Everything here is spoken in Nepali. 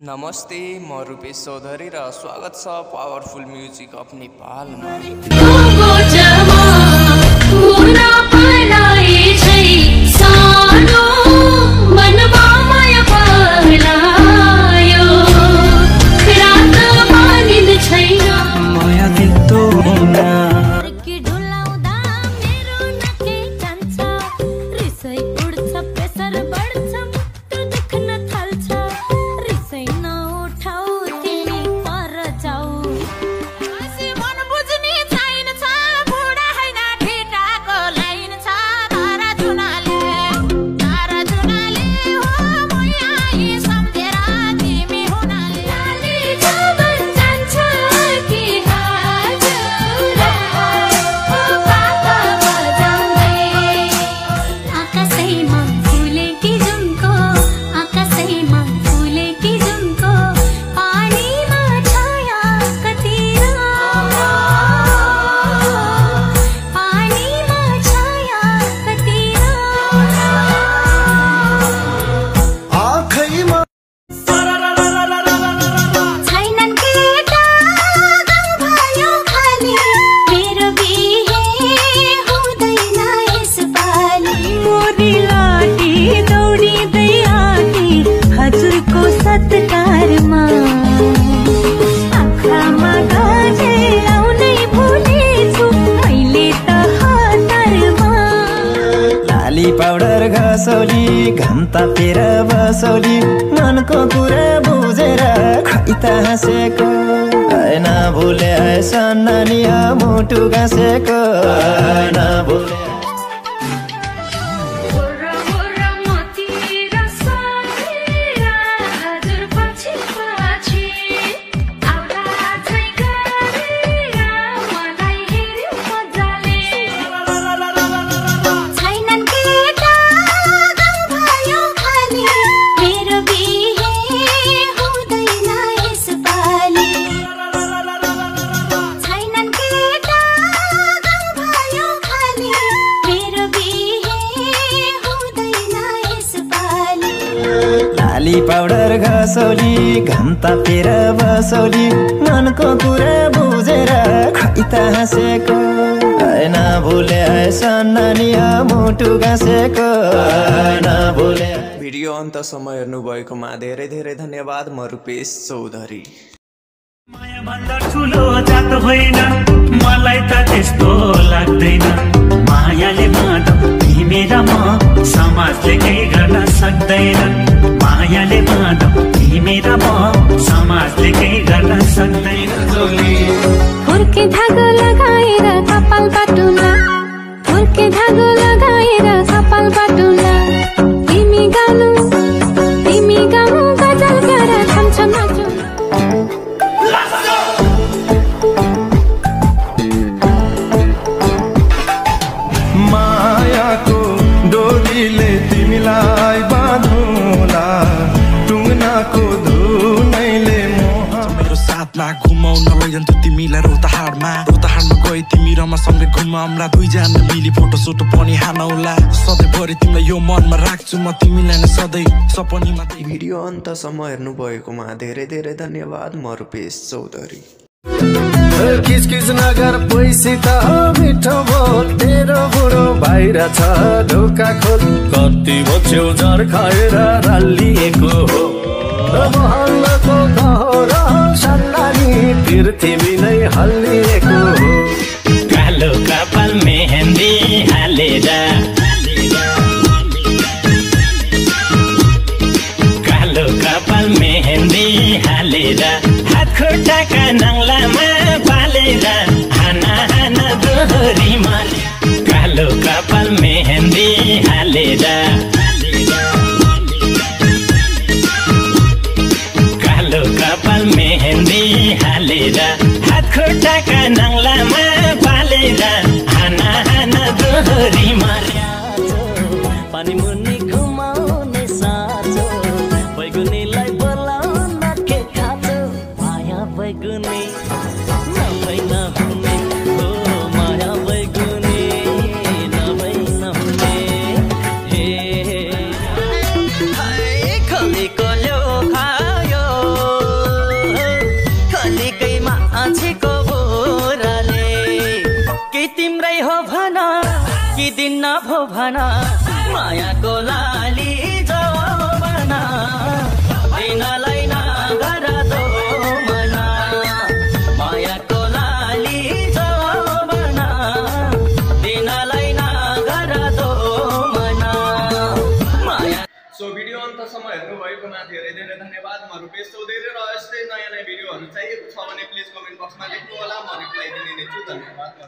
नमस्ते, म रूपेश चौधरी र स्वागत छ पावरफुल म्युजिक अफ नेपालमा। पाउडर घसौली घाम तापेर बसौली मनको कुरा बुझेर खैता हाँसेको हैन भुले सन्नानी मुटु घाँसेको हैन भुले पाउडर घसौली घाम तापेर बसौली मनको कुरा बुझेर खैता हाँसेको हैन भुले सन्नानी मुटु घाँसेको हैन भुले। भिडियो अन्तसम्म हेर्नु भएकोमा धेरै धेरै धन्यवाद। म रूपेश चौधरी। माया भन्दा ठुलो जात होइन मलाई त त्यस्तो लाग्दैन। मायाले बाँधो तिमी र म समाजले केही गर्न सक्दैन। मायाले बाँधो तिमी र म समाजले केही गर्न सक्दैन। फुर्के धागो लगाएर कपाल बाटुला फुर्के धागो लगाएर कपाल बाटुला तिमी गाउँ गजल गाएर थाम्छ नाचु। मायाको डोरीले तिमीलाई बाँधौला टुङ्नाको धुनैले मेरो साथमा घुमाउन लैजान्थ्यो तिमीलाई रोताहाडमा गए तिमी र म सँगै घुमाउँला दुईजना मिली फोटो सोटो पनि हानौला सधैँभरि तिमीलाई यो मनमा राख्छु म तिमीलाई नै सधैँ सपनीमा। भिडियो अन्तसम्म हेर्नु भएकोमा धेरै धेरै धन्यवाद। म रूपेश चौधरी। किसकिस नगर पैसी त मिठो बोल तेरो बुढो बाहिर छ ढोका खोल कति बच्यो जर खाएर रालिएको हो महल्लाको घर सन्नानी पृथ्वी नै हल्लिएको हो। कालो कपाल मेहन्दी हालेर कालो कपाल मेहन्दी हालेर हात खुट्टाका नङ्लामा पालेर हाना हाना दोहोरी माले कालो कपाल मेहन्दी हालेर कालो कपाल मेहन्दी हालेर हात खुट्टाका नङ्लामा पालेर हाना हाना दोहोरी माले पानी मुनि घुमाउने साँचो बैगुनीलाई बोलाउन के खाँचो माया बैगुनी नभई नहुने हो माया बैगुनी नभई नहुने हे खलेको लो खायो दिन्न भो भना मायाको लाली जवाना दिनलाई नगर दो मना मायाको लाली जवाना दिनलाई नगर दो मना माया। सो भिडियो अन्तसम्म हेर्नुभएकोमा धेरै धेरै धन्यवाद। म रुपेश चौधरी र यस्तै नयाँ नयाँ भिडियोहरू चाहिएको छ भने प्लिज कमेन्ट बक्समा लेख्नु होला, म रिप्लाई दिने नै छु। धन्यवाद।